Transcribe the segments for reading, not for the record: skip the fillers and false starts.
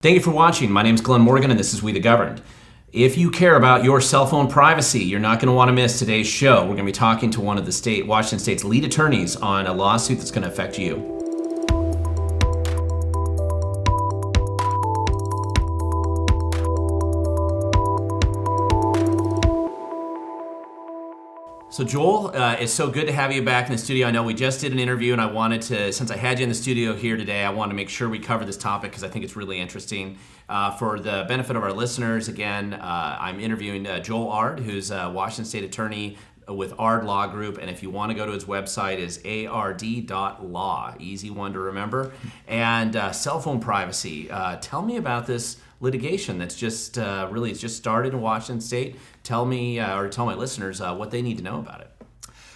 Thank you for watching. My name is Glenn Morgan, and this is We the Governed. If you care about your cell phone privacy, you're not going to want to miss today's show. We're going to be talking to one of the Washington State's lead attorneys on a lawsuit that's going to affect you. So Joel, it's so good to have you back in the studio. I know we just did an interview, and I wanted to, since I had you in the studio here today, I wanted to make sure we cover this topic because I think it's really interesting. For the benefit of our listeners, again, I'm interviewing Joel Ard, who's a Washington State attorney with Ard Law Group, and if you want to go to his website, is ard.law, easy one to remember. And cell phone privacy. Tell me about this litigation that's just it's just started in Washington State. Tell me, or tell my listeners what they need to know about it.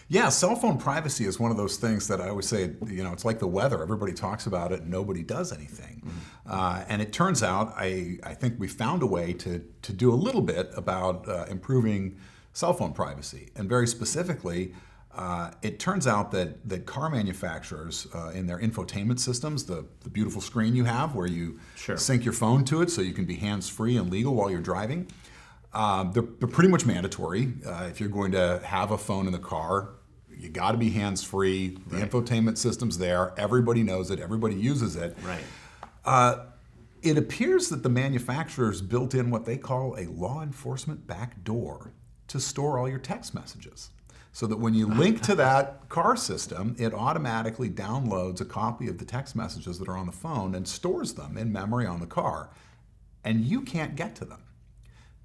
Yeah, cell phone privacy is one of those things that I always say, it's like the weather. Everybody talks about it, and nobody does anything. And it turns out, I think we found a way to do a little bit about improving cell phone privacy. And very specifically, it turns out that car manufacturers, in their infotainment systems, the beautiful screen you have where you sync your phone to it so you can be hands-free and legal while you're driving, they're pretty much mandatory. If you're going to have a phone in the car, you got to be hands-free. The infotainment system's there. Everybody knows it. Everybody uses it. Right. It appears that the manufacturers built in what they call a law enforcement backdoor to store all your text messages. So that when you link to that car system, it automatically downloads a copy of the text messages that are on the phone and stores them in memory on the car. And you can't get to them.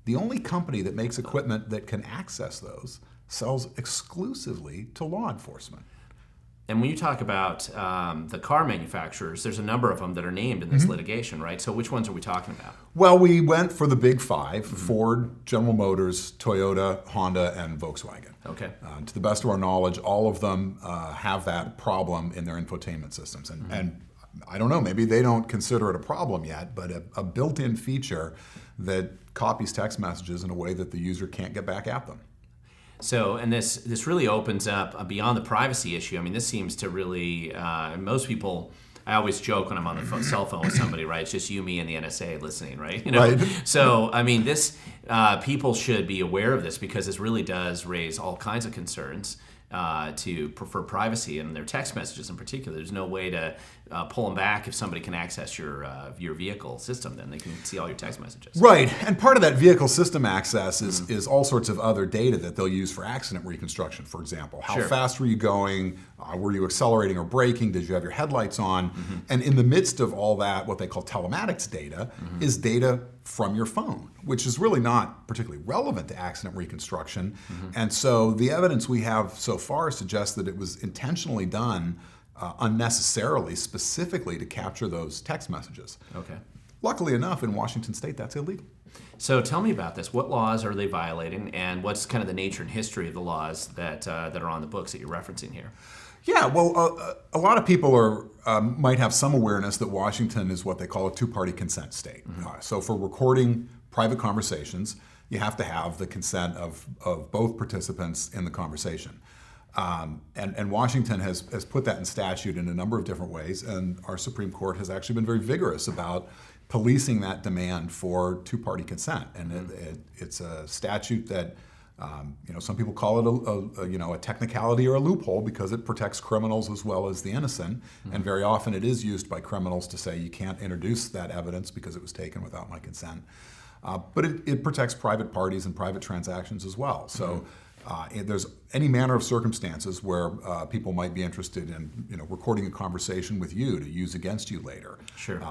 The only company that makes equipment that can access those sells exclusively to law enforcement. And when you talk about the car manufacturers, there's a number of them that are named in this litigation, right? So which ones are we talking about? Well, we went for the big five: Ford, General Motors, Toyota, Honda, and Volkswagen. Okay. To the best of our knowledge, all of them have that problem in their infotainment systems. And I don't know, maybe they don't consider it a problem yet, but a built-in feature that copies text messages in a way that the user can't get back at them. So, and this really opens up beyond the privacy issue. I mean, this seems to really, most people, I always joke when I'm on the cell phone with somebody, right? It's just you, me, and the NSA listening, right? Right. So, I mean, people should be aware of this because this really does raise all kinds of concerns for privacy and their text messages in particular. There's no way to pull them back if somebody can access your vehicle system. Then they can see all your text messages. Right, and part of that vehicle system access is all sorts of other data that they'll use for accident reconstruction. For example, how fast were you going? Were you accelerating or braking? Did you have your headlights on? And in the midst of all that, what they call telematics data is data from your phone, which is really not particularly relevant to accident reconstruction. And so the evidence we have so far suggests that it was intentionally done unnecessarily, specifically to capture those text messages. Okay. Luckily enough, in Washington State, that's illegal. So tell me about this. What laws are they violating, and what's kind of the nature and history of the laws that are on the books that you're referencing here? Yeah, well, a lot of people might have some awareness that Washington is what they call a two-party consent state. So for recording private conversations, you have to have the consent of both participants in the conversation. And Washington has put that in statute in a number of different ways, and our Supreme Court has actually been very vigorous about policing that demand for two-party consent. And it's a statute that some people call it a technicality or a loophole because it protects criminals as well as the innocent. And very often it is used by criminals to say you can't introduce that evidence because it was taken without my consent. But it protects private parties and private transactions as well. So there's any manner of circumstances where people might be interested in recording a conversation with you to use against you later. Sure.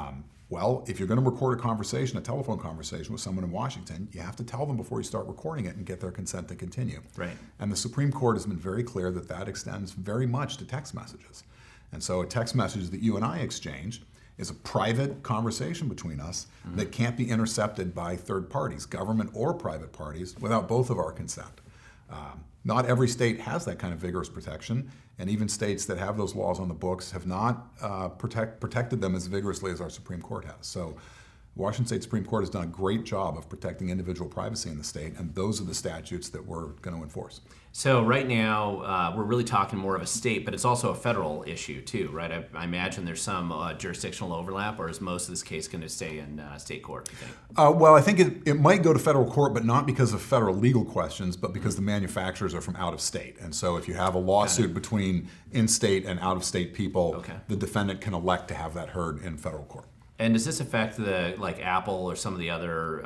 Well, if you're going to record a telephone conversation with someone in Washington, you have to tell them before you start recording it and get their consent to continue. Right. And the Supreme Court has been very clear that that extends very much to text messages. And so a text message that you and I exchange is a private conversation between us that can't be intercepted by third parties, government or private parties, without both of our consent. Not every state has that kind of vigorous protection, and even states that have those laws on the books have not protected them as vigorously as our Supreme Court has. So Washington State Supreme Court has done a great job of protecting individual privacy in the state, and those are the statutes that we're going to enforce. So right now, we're really talking more of a state, but it's also a federal issue too, right? I imagine there's some jurisdictional overlap, or is most of this case going to stay in state court, you think? Well, I think it might go to federal court, but not because of federal legal questions, but because the manufacturers are from out of state. And so if you have a lawsuit between in-state and out-of-state people, the defendant can elect to have that heard in federal court. And does this affect the like Apple or some of the other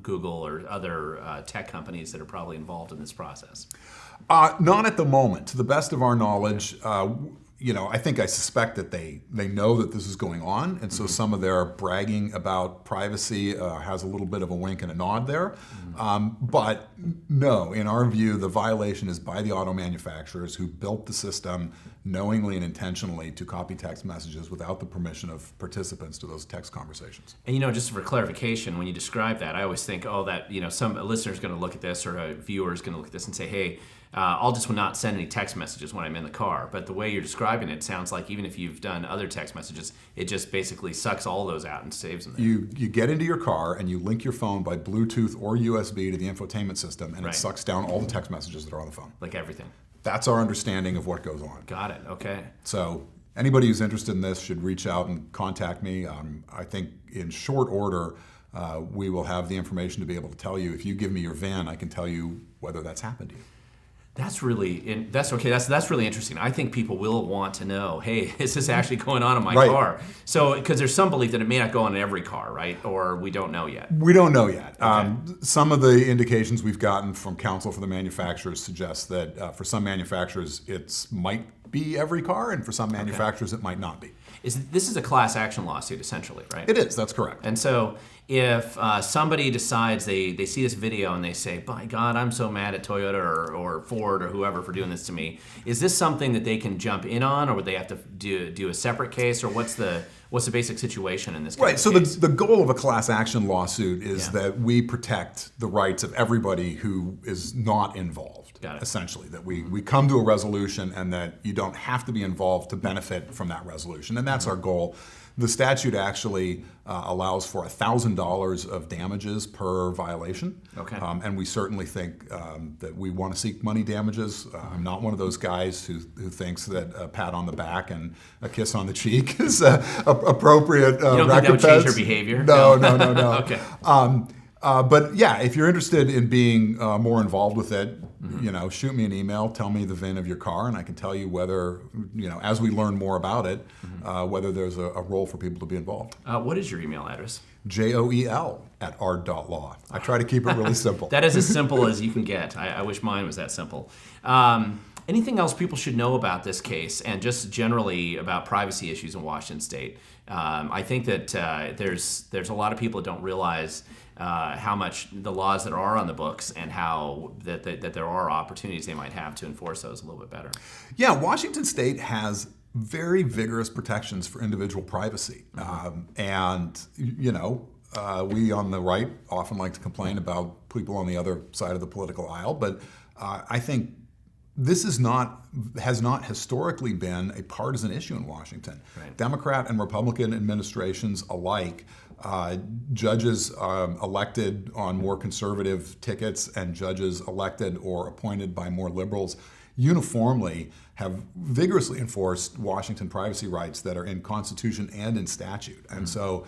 Google or other tech companies that are probably involved in this process? Not at the moment. To the best of our knowledge, I suspect that they know that this is going on, and so some of their bragging about privacy has a little bit of a wink and a nod there. But no, in our view, the violation is by the auto manufacturers who built the system knowingly and intentionally to copy text messages without the permission of participants to those text conversations. And just for clarification, when you describe that, I always think, some listener is going to look at this or a viewer is going to look at this and say, hey, I'll just not send any text messages when I'm in the car. But the way you're describing it sounds like even if you've done other text messages, it just basically sucks all those out and saves them there. You get into your car and you link your phone by Bluetooth or USB to the infotainment system, and it sucks down all the text messages that are on the phone. Like everything. That's our understanding of what goes on. Got it. Okay. So anybody who's interested in this should reach out and contact me. I think in short order, we will have the information to be able to tell you. If you give me your VIN, I can tell you whether that's happened to you. That's really That's really interesting. I think people will want to know, hey, is this actually going on in my car? So, because there's some belief that it may not go on in every car, right? Or we don't know yet. We don't know yet. Okay. Some of the indications we've gotten from counsel for the manufacturers suggest that for some manufacturers it might be every car, and for some manufacturers it might not be. This is a class action lawsuit, essentially, right? It is, that's correct. And so if somebody decides they see this video and they say, by God, I'm so mad at Toyota or Ford or whoever for doing this to me, is this something that they can jump in on, or would they have to do a separate case, or what's the basic situation in this case? Right, so the goal of a class action lawsuit is that we protect the rights of everybody who is not involved, essentially. That we come to a resolution and that you don't have to be involved to benefit from that resolution, and that's our goal. The statute actually allows for $1,000 of damages per violation. Okay. And we certainly think that we want to seek money damages. I'm not one of those guys who thinks that a pat on the back and a kiss on the cheek is appropriate. You don't think that would change your behavior? No. Okay. But yeah, if you're interested in being more involved with it, shoot me an email, tell me the VIN of your car, and I can tell you whether, as we learn more about it, whether there's a role for people to be involved. What is your email address? joel@ard.law. I try to keep it really simple. That is as simple as you can get. I wish mine was that simple. Anything else people should know about this case and just generally about privacy issues in Washington State? I think that there's a lot of people that don't realize how much the laws that are on the books and how that there are opportunities they might have to enforce those a little bit better. Yeah, Washington State has very vigorous protections for individual privacy. We on the right often like to complain about people on the other side of the political aisle, but I think this has not historically been a partisan issue in Washington. Right. Democrat and Republican administrations alike, judges elected on more conservative tickets and judges elected or appointed by more liberals uniformly have vigorously enforced Washington privacy rights that are in Constitution and in statute. And so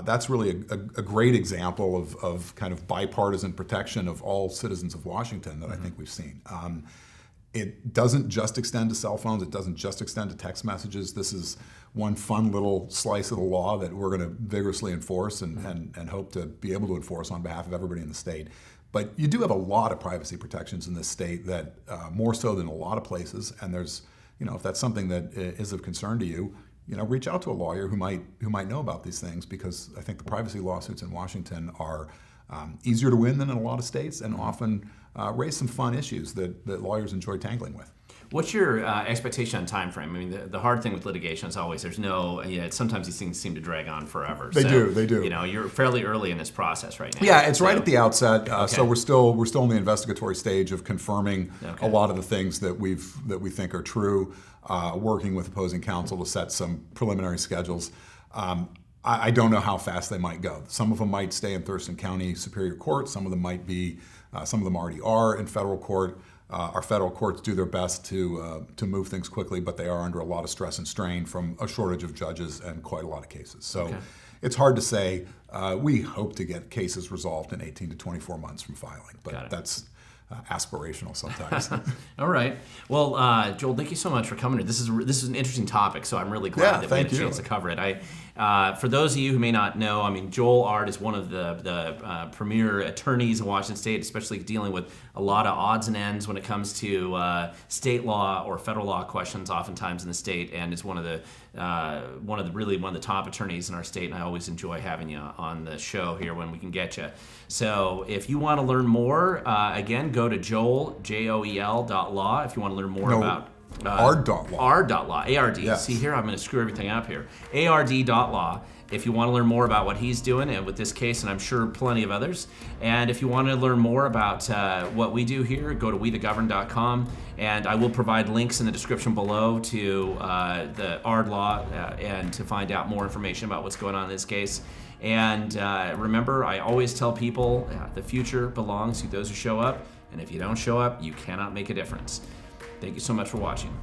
that's really a great example of kind of bipartisan protection of all citizens of Washington that I think we've seen. It doesn't just extend to cell phones. It doesn't just extend to text messages. This is one fun little slice of the law that we're going to vigorously enforce and hope to be able to enforce on behalf of everybody in the state. But you do have a lot of privacy protections in this state that more so than a lot of places. And there's, if that's something that is of concern to you, reach out to a lawyer who might know about these things, because I think the privacy lawsuits in Washington are easier to win than in a lot of states, and often raise some fun issues that lawyers enjoy tangling with. What's your expectation on time frame? I mean, the hard thing with litigation is always there's no. Sometimes these things seem to drag on forever. They do. You're fairly early in this process right now. Yeah, it's right at the outset. So we're still in the investigatory stage of confirming a lot of the things that we think are true. Working with opposing counsel to set some preliminary schedules. I don't know how fast they might go. Some of them might stay in Thurston County Superior Court. Some of them might be, some of them already are in federal court. Our federal courts do their best to move things quickly, but they are under a lot of stress and strain from a shortage of judges and quite a lot of cases. So it's hard to say. We hope to get cases resolved in 18 to 24 months from filing, but that's aspirational sometimes. All right. Well, Joel, thank you so much for coming here. This is an interesting topic, so I'm really glad that we had a chance to cover it. For those of you who may not know, I mean, Joel Ard is one of the premier attorneys in Washington State, especially dealing with a lot of odds and ends when it comes to state law or federal law questions, oftentimes in the state, and is one of the top attorneys in our state. And I always enjoy having you on the show here when we can get you. So if you want to learn more, again, go to Joel, JOEL.law if you want to learn more about ard.law. Ard.law, A-R-D. Yes. See here, I'm going to screw everything up here. ARD.law if you want to learn more about what he's doing and with this case, and I'm sure plenty of others. And if you want to learn more about what we do here, go to wethegovern.com, and I will provide links in the description below to the Ard Law and to find out more information about what's going on in this case. And remember, I always tell people the future belongs to those who show up, and if you don't show up, you cannot make a difference. Thank you so much for watching.